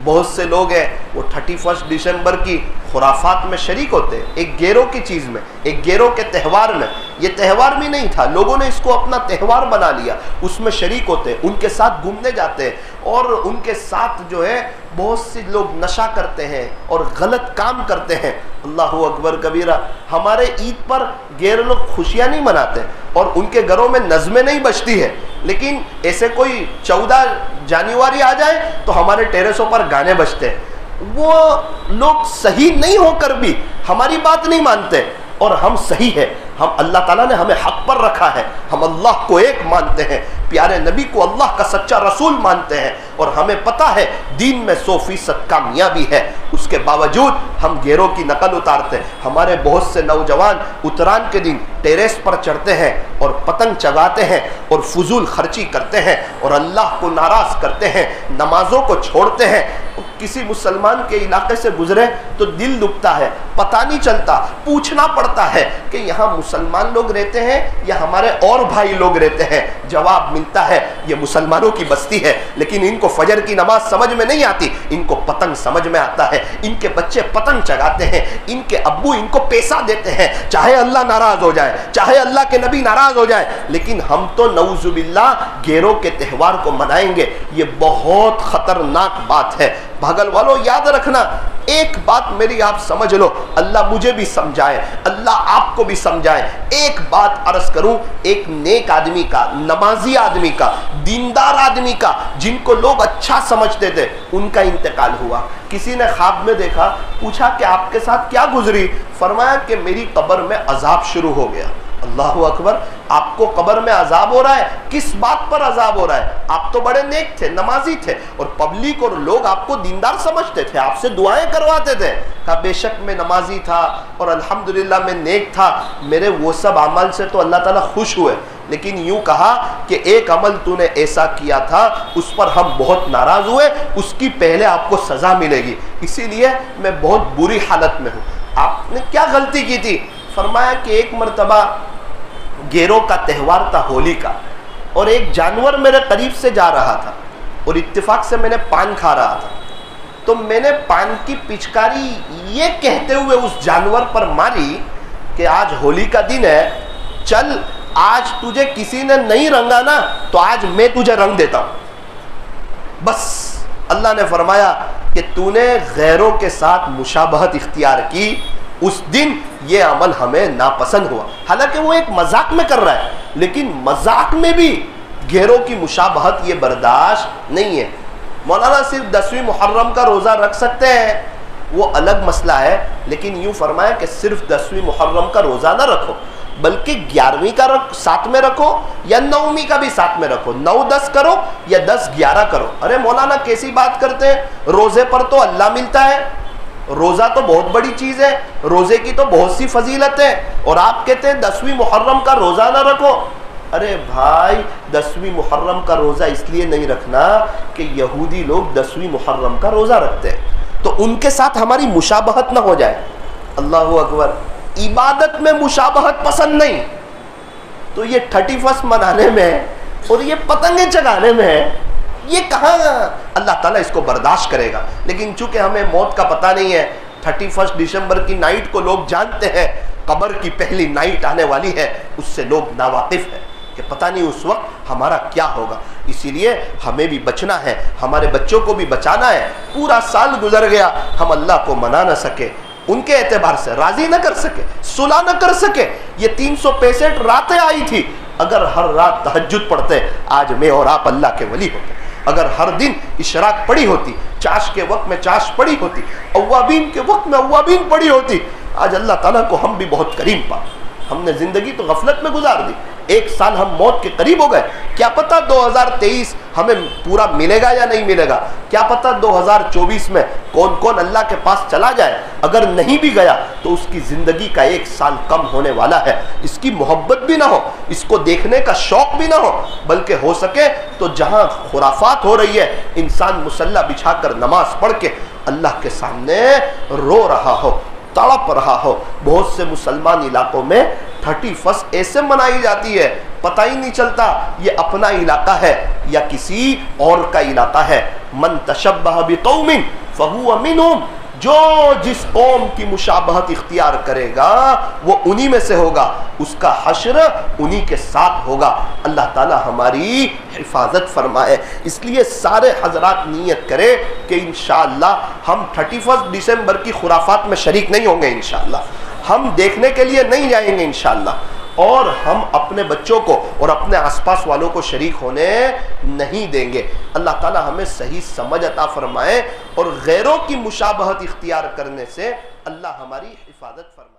بہت سے لوگ ہیں وہ 31 دسمبر کی خرافات میں شریک ہوتے ہیں، ایک گیروں کی چیز میں، ایک گیروں کے تہوار میں. یہ تہوار بھی نہیں تھا، لوگوں نے اس کو اپنا تہوار بنا لیا، اس میں شریک ہوتے ہیں، ان کے ساتھ گھومنے جاتے ہیں، اور ان کے ساتھ جو ہے بہت سے لوگ نشہ کرتے ہیں اور غلط کام کرتے ہیں. اللہ اکبر کبیرہ. ہمارے عید پر غیر لوگ خوشیاں نہیں مناتے اور ان کے گھروں میں نظمیں نہیں بجتی ہے، لیکن ایسے کوئی 14 جنوری آ جائے تو ہمارے ٹیرسوں پر گانے بجتے ہیں. وہ لوگ صحیح نہیں ہو کر بھی ہماری بات نہیں مانتے، اور ہم صحیح ہے. ہم اللہ تعالیٰ نے ہمیں حق پر رکھا ہے، ہم اللہ کو ایک مانتے ہیں، پیارے نبی کو اللہ کا سچا رسول مانتے ہیں، اور ہمیں پتہ ہے دین میں 100% کامیابی ہے. اس کے باوجود ہم گیروں کی نقل اتارتے ہیں. ہمارے بہت سے نوجوان اتران کے دن ٹیریس پر چڑھتے ہیں اور پتنگ چگاتے ہیں اور فضول خرچی کرتے ہیں اور اللہ کو ناراض کرتے ہیں، نمازوں کو چھوڑتے ہیں. کسی مسلمان کے علاقے سے گزرے تو دل دکھتا ہے، پتہ نہیں چلتا، پوچھنا پڑتا ہے کہ یہاں مسلمان لوگ رہتے ہیں یا ہمارے اور بھائی لوگ رہتے ہیں. جواب ملتا ہے یہ مسلمانوں کی بستی ہے، لیکن ان کو فجر کی نماز سمجھ میں نہیں آتی، ان کو پتنگ سمجھ میں آتا ہے. ان کے بچے پتنگ چگاتے ہیں، ان کے ابو ان کو پیسہ دیتے ہیں، چاہے اللہ ناراض ہو جائے، چاہے اللہ کے نبی ناراض ہو جائے، لیکن ہم تو نعوذ باللہ گیروں کے تہوار کو منائیں گے. یہ بہت خطرناک بات ہے. بھاگل والوں یاد رکھنا، ایک بات میری آپ سمجھ لو، اللہ مجھے بھی سمجھائے، اللہ آپ کو بھی سمجھائے. ایک بات عرض کروں، ایک نیک آدمی کا، نمازی آدمی کا، دیندار آدمی کا، جن کو لوگ اچھا سمجھتے تھے، ان کا انتقال ہوا. کسی نے خواب میں دیکھا، پوچھا کہ آپ کے ساتھ کیا گزری؟ فرمایا کہ میری قبر میں عذاب شروع ہو گیا. اللہ اکبر. آپ کو قبر میں عذاب ہو رہا ہے، کس بات پر عذاب ہو رہا ہے؟ آپ تو بڑے نیک تھے، نمازی تھے، اور پبلک اور لوگ آپ کو دیندار سمجھتے تھے، آپ سے دعائیں کرواتے تھے. کہا بے شک میں نمازی تھا اور الحمدللہ میں نیک تھا، میرے وہ سب اعمال سے تو اللہ تعالیٰ خوش ہوئے، لیکن یوں کہا کہ ایک عمل تو نے ایسا کیا تھا اس پر ہم بہت ناراض ہوئے، اس کی پہلے آپ کو سزا ملے گی، اسی لیے میں بہت بری حالت میں ہوں. آپ نے کیا غلطی کی تھی؟ فرمایا کہ ایک مرتبہ گیروں کا تہوار تھا، ہولی کا، اور ایک جانور میرے قریب سے جا رہا تھا اور اتفاق سے میں نے پان کھا رہا تھا، تو میں نے پان کی پچکاری یہ کہتے ہوئے اس جانور پر ماری کہ آج ہولی کا دن ہے، چل آج تجھے کسی نے نہیں رنگا نا تو آج میں تجھے رنگ دیتا ہوں. بس اللہ نے فرمایا کہ تو نے غیروں کے ساتھ مشابہت اختیار کی، اس دن یہ عمل ہمیں ناپسند ہوا. حالانکہ وہ ایک مذاق میں کر رہا ہے، لیکن مذاق میں بھی غیروں کی مشابہت یہ برداشت نہیں ہے. مولانا صرف 10ویں محرم کا روزہ رکھ سکتے ہیں، وہ الگ مسئلہ ہے، لیکن یوں فرمایا کہ صرف 10ویں محرم کا روزہ نہ رکھو، بلکہ 11ویں کا ساتھ میں رکھو یا 9ویں کا بھی ساتھ میں رکھو. 9-10 کرو یا 10-11 کرو. ارے مولانا کیسی بات کرتے ہیں، روزے پر تو اللہ ملتا ہے، روزہ تو بہت بڑی چیز ہے، روزے کی تو بہت سی فضیلت ہے، اور آپ کہتے ہیں 10ویں محرم کا روزہ نہ رکھو. ارے بھائی 10ویں محرم کا روزہ اس لیے نہیں رکھنا کہ یہودی لوگ 10ویں محرم کا روزہ رکھتے ہیں، تو ان کے ساتھ ہماری مشابہت نہ ہو جائے. اللہ اکبر. عبادت میں مشابہت پسند نہیں، تو یہ 31 منانے میں اور یہ پتنگیں چگانے میں یہ کہاں اللہ تعالیٰ اس کو برداشت کرے گا. لیکن چونکہ ہمیں موت کا پتہ نہیں ہے، 31 دسمبر کی نائٹ کو لوگ جانتے ہیں، قبر کی پہلی نائٹ آنے والی ہے، اس سے لوگ ناواقف ہیں کہ پتہ نہیں اس وقت ہمارا کیا ہوگا. اسی لیے ہمیں بھی بچنا ہے، ہمارے بچوں کو بھی بچانا ہے. پورا سال گزر گیا، ہم اللہ کو منا نہ سکے، ان کے اعتبار سے راضی نہ کر سکے، صلح نہ کر سکے. یہ 365 راتیں آئی تھی، اگر ہر رات تہجد پڑھتے آج میں اور آپ اللہ کے ولی ہوتے. اگر ہر دن اشراق پڑھی ہوتی، چاش کے وقت میں چاش پڑھی ہوتی، اوابین کے وقت میں اوابین پڑھی ہوتی، آج اللہ تعالیٰ کو ہم بھی بہت کریم پا. ہم نے زندگی تو غفلت میں گزار دی، 1 سال ہم موت کے قریب ہو گئے. کیا پتہ 2023 ہمیں پورا ملے گا یا نہیں ملے گا، کیا پتہ 2024 میں کون کون اللہ کے پاس چلا جائے. اگر نہیں بھی گیا تو اس کی زندگی کا 1 سال کم ہونے والا ہے. اس کی محبت بھی نہ ہو، اس کو دیکھنے کا شوق بھی نہ ہو، بلکہ ہو سکے تو جہاں خرافات ہو رہی ہے انسان مصلی بچھا کر نماز پڑھ کے اللہ کے سامنے رو رہا ہو، تڑپ رہا ہو. بہت سے مسلمان علاقوں میں 31 ایسے منائی جاتی ہے، پتہ ہی نہیں چلتا یہ اپنا علاقہ ہے یا کسی اور کا علاقہ ہے. من تشبہ بقوم فہو منہم، جو جس قوم کی مشابہت اختیار کرے گا وہ انہی میں سے ہوگا، اس کا حشر انہی کے ساتھ ہوگا۔ اللہ تعالی ہماری حفاظت فرمائے۔ اس لیے سارے حضرات نیت کریں کہ انشاءاللہ ہم 31 دسمبر کی خرافات میں شریک نہیں ہوں گے، انشاءاللہ ہم دیکھنے کے لیے نہیں جائیں گے انشاءاللہ، اور ہم اپنے بچوں کو اور اپنے آس پاس والوں کو شریک ہونے نہیں دیں گے۔ اللہ تعالی ہمیں صحیح سمجھ عطا فرمائے اور غیروں کی مشابہت اختیار کرنے سے اللہ ہماری حفاظت فرمائے۔